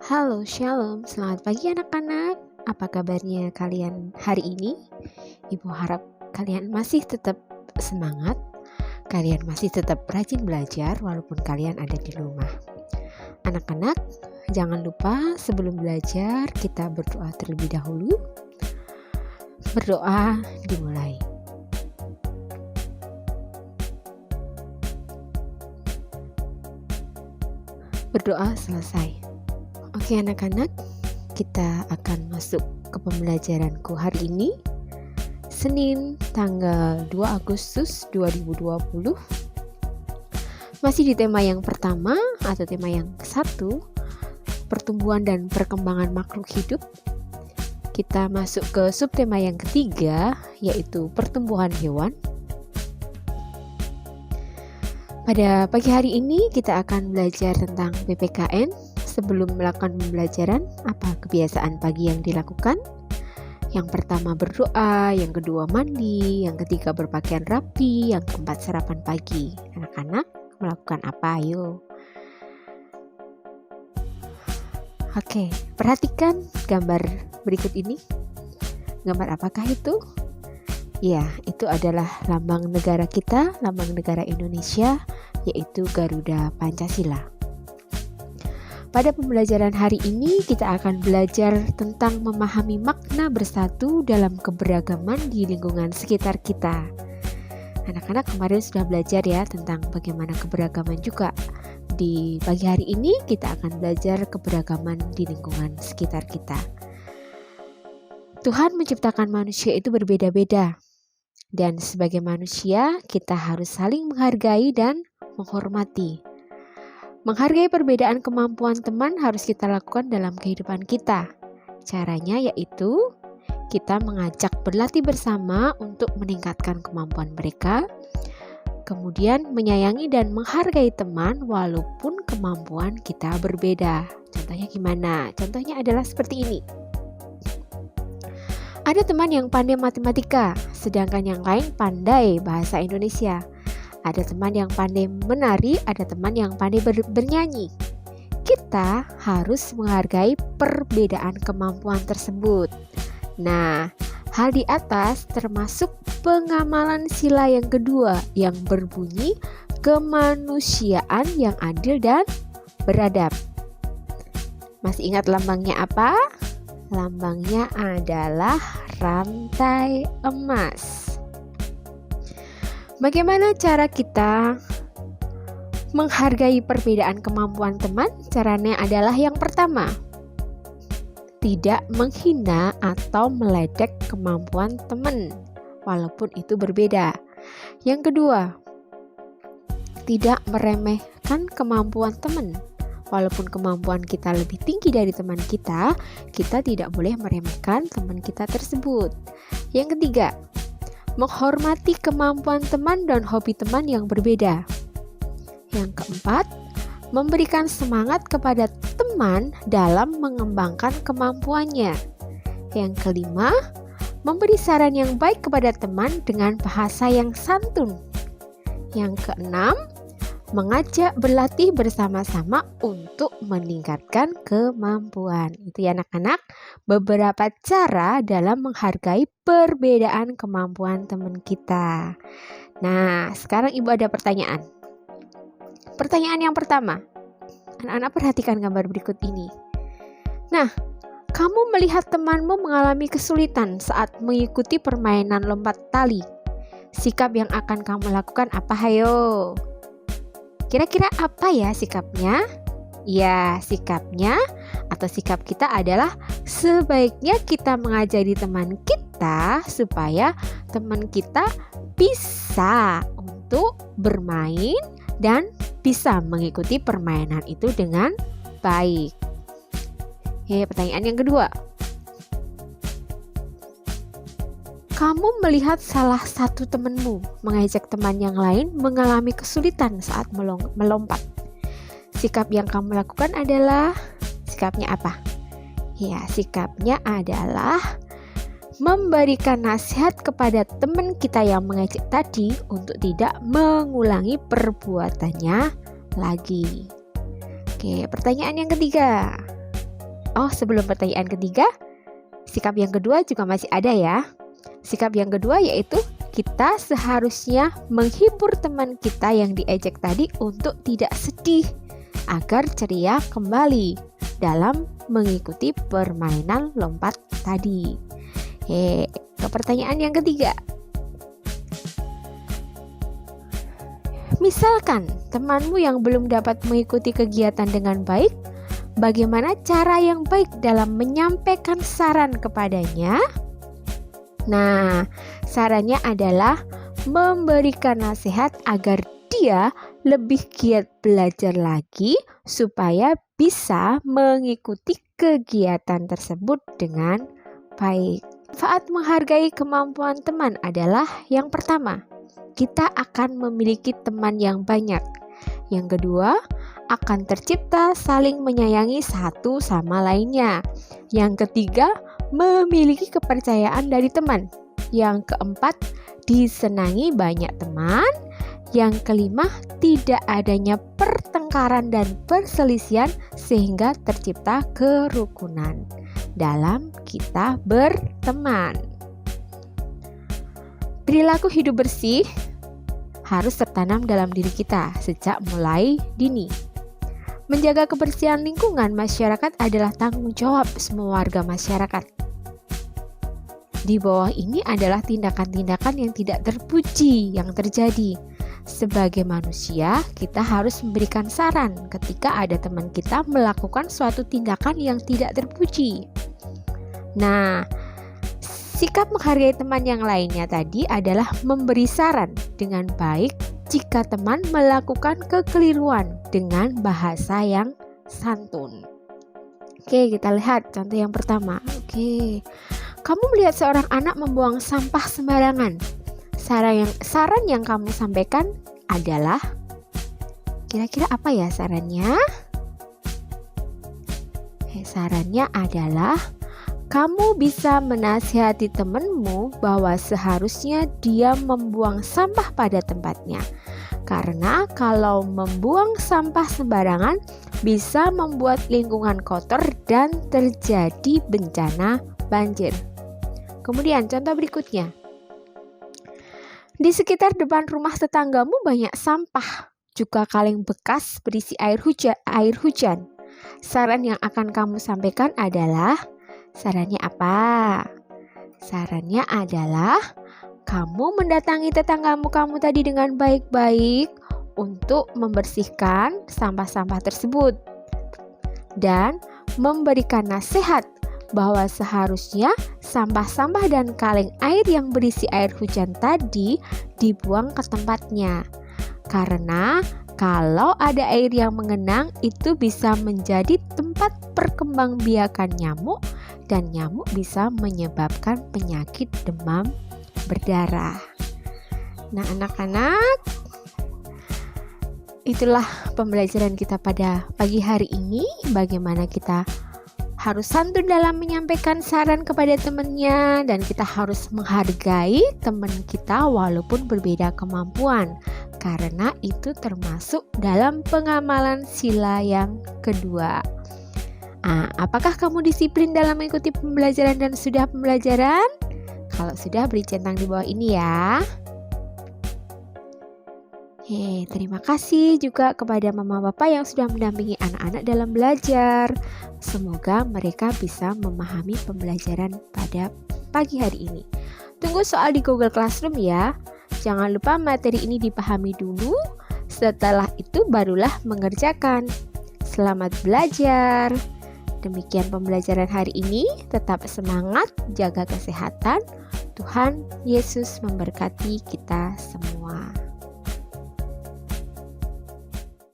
Halo, shalom, selamat pagi anak-anak. Apa kabarnya kalian hari ini? Ibu harap kalian masih tetap semangat, kalian masih tetap rajin belajar walaupun kalian ada di rumah. Anak-anak, jangan lupa sebelum belajar kita berdoa terlebih dahulu. Berdoa dimulai. Berdoa selesai. Oke anak-anak, kita akan masuk ke pembelajaranku hari ini, Senin tanggal 2 Agustus 2020. Masih di tema yang pertama atau tema yang ke-1, pertumbuhan dan perkembangan makhluk hidup. Kita masuk ke subtema yang ketiga, yaitu pertumbuhan hewan. Pada pagi hari ini kita akan belajar tentang PPKN. Sebelum melakukan pembelajaran, apa kebiasaan pagi yang dilakukan? Yang pertama berdoa, yang kedua mandi, yang ketiga berpakaian rapi, yang keempat sarapan pagi. Anak-anak melakukan apa? Ayo. Oke, perhatikan gambar berikut ini. Gambar apakah itu? Ya, itu adalah lambang negara kita, lambang negara Indonesia, yaitu Garuda Pancasila. Pada pembelajaran hari ini kita akan belajar tentang memahami makna bersatu dalam keberagaman di lingkungan sekitar kita. Anak-anak kemarin sudah belajar ya tentang bagaimana keberagaman juga. Di pagi hari ini kita akan belajar keberagaman di lingkungan sekitar kita. Tuhan menciptakan manusia itu berbeda-beda. Dan sebagai manusia kita harus saling menghargai dan menghormati. Menghargai perbedaan kemampuan teman harus kita lakukan dalam kehidupan kita. Caranya yaitu kita mengajak berlatih bersama untuk meningkatkan kemampuan mereka. Kemudian menyayangi dan menghargai teman walaupun kemampuan kita berbeda. Contohnya gimana? Contohnya adalah seperti ini. Ada teman yang pandai matematika, sedangkan yang lain pandai bahasa Indonesia. Ada teman yang pandai menari, ada teman yang pandai bernyanyi. Kita harus menghargai perbedaan kemampuan tersebut. Nah, hal di atas termasuk pengamalan sila yang kedua yang berbunyi kemanusiaan yang adil dan beradab. Masih ingat lambangnya apa? Lambangnya adalah rantai emas. Bagaimana cara kita menghargai perbedaan kemampuan teman? Caranya adalah yang pertama, tidak menghina atau meledek kemampuan teman, walaupun itu berbeda. Yang kedua, tidak meremehkan kemampuan teman. Walaupun kemampuan kita lebih tinggi dari teman kita tidak boleh meremehkan teman kita tersebut. Yang ketiga, menghormati kemampuan teman dan hobi teman yang berbeda. Yang keempat, memberikan semangat kepada teman dalam mengembangkan kemampuannya. Yang kelima, memberi saran yang baik kepada teman dengan bahasa yang santun. Yang keenam, mengajak berlatih bersama-sama untuk meningkatkan kemampuan. Itu ya anak-anak, beberapa cara dalam menghargai perbedaan kemampuan teman kita. Nah, sekarang Ibu ada pertanyaan. Pertanyaan yang pertama, anak-anak perhatikan gambar berikut ini. Nah, kamu melihat temanmu mengalami kesulitan saat mengikuti permainan lompat tali. Sikap yang akan kamu lakukan apa? Hayo. Kira-kira apa ya sikapnya? Ya, sikapnya atau sikap kita adalah sebaiknya kita mengajari teman kita supaya teman kita bisa untuk bermain dan bisa mengikuti permainan itu dengan baik. Oke, pertanyaan yang kedua. Kamu melihat salah satu temanmu mengajak teman yang lain mengalami kesulitan saat melompat. Sikap yang kamu lakukan adalah sikapnya apa? Ya, sikapnya adalah memberikan nasihat kepada teman kita yang mengajak tadi untuk tidak mengulangi perbuatannya lagi. Oke, pertanyaan yang ketiga. sebelum pertanyaan ketiga, sikap yang kedua juga masih ada ya. Sikap yang kedua yaitu kita seharusnya menghibur teman kita yang diejek tadi untuk tidak sedih agar ceria kembali dalam mengikuti permainan lompat tadi. Ke pertanyaan yang ketiga. Misalkan temanmu yang belum dapat mengikuti kegiatan dengan baik, bagaimana cara yang baik dalam menyampaikan saran kepadanya? Nah, sarannya adalah memberikan nasihat agar dia lebih giat belajar lagi supaya bisa mengikuti kegiatan tersebut dengan baik. Manfaat menghargai kemampuan teman adalah yang pertama, kita akan memiliki teman yang banyak. Yang kedua, akan tercipta saling menyayangi satu sama lainnya. Yang ketiga, memiliki kepercayaan dari teman. Yang keempat, disenangi banyak teman. Yang kelima, tidak adanya pertengkaran dan perselisihan sehingga tercipta kerukunan dalam kita berteman. Perilaku hidup bersih harus tertanam dalam diri kita sejak mulai dini. Menjaga kebersihan lingkungan masyarakat adalah tanggung jawab semua warga masyarakat. Di bawah ini adalah tindakan-tindakan yang tidak terpuji yang terjadi. Sebagai manusia, kita harus memberikan saran ketika ada teman kita melakukan suatu tindakan yang tidak terpuji. Nah, sikap menghargai teman yang lainnya tadi adalah memberi saran dengan baik jika teman melakukan kekeliruan dengan bahasa yang santun. Oke, kita lihat contoh yang pertama. Oke, kamu melihat seorang anak membuang sampah sembarangan. Saran yang kamu sampaikan adalah, kira-kira apa ya sarannya? Sarannya adalah, kamu bisa menasihati temanmu bahwa seharusnya dia membuang sampah pada tempatnya. Karena kalau membuang sampah sembarangan bisa membuat lingkungan kotor dan terjadi bencana banjir. Kemudian contoh berikutnya. Di sekitar depan rumah tetanggamu banyak sampah, juga kaleng bekas berisi air hujan. Saran yang akan kamu sampaikan adalah, sarannya apa? Sarannya adalah kamu mendatangi tetanggamu tadi dengan baik-baik untuk membersihkan sampah-sampah tersebut dan memberikan nasihat bahwa seharusnya sampah-sampah dan kaleng air yang berisi air hujan tadi dibuang ke tempatnya. Karena kalau ada air yang mengenang itu bisa menjadi tempat perkembangbiakan nyamuk dan nyamuk bisa menyebabkan penyakit demam berdarah. Nah, anak-anak, itulah pembelajaran kita pada pagi hari ini. Bagaimana kita harus santun dalam menyampaikan saran kepada temannya, dan kita harus menghargai teman kita walaupun berbeda kemampuan, karena itu termasuk dalam pengamalan sila yang kedua. Apakah kamu disiplin dalam mengikuti pembelajaran dan sudah pembelajaran? Kalau sudah, beri centang di bawah ini ya. Terima kasih juga kepada mama bapak yang sudah mendampingi anak-anak dalam belajar. Semoga mereka bisa memahami pembelajaran pada pagi hari ini. Tunggu soal di Google Classroom ya. Jangan lupa materi ini dipahami dulu. Setelah itu barulah mengerjakan. Selamat belajar. Demikian pembelajaran hari ini. Tetap semangat, jaga kesehatan. Tuhan Yesus memberkati kita semua.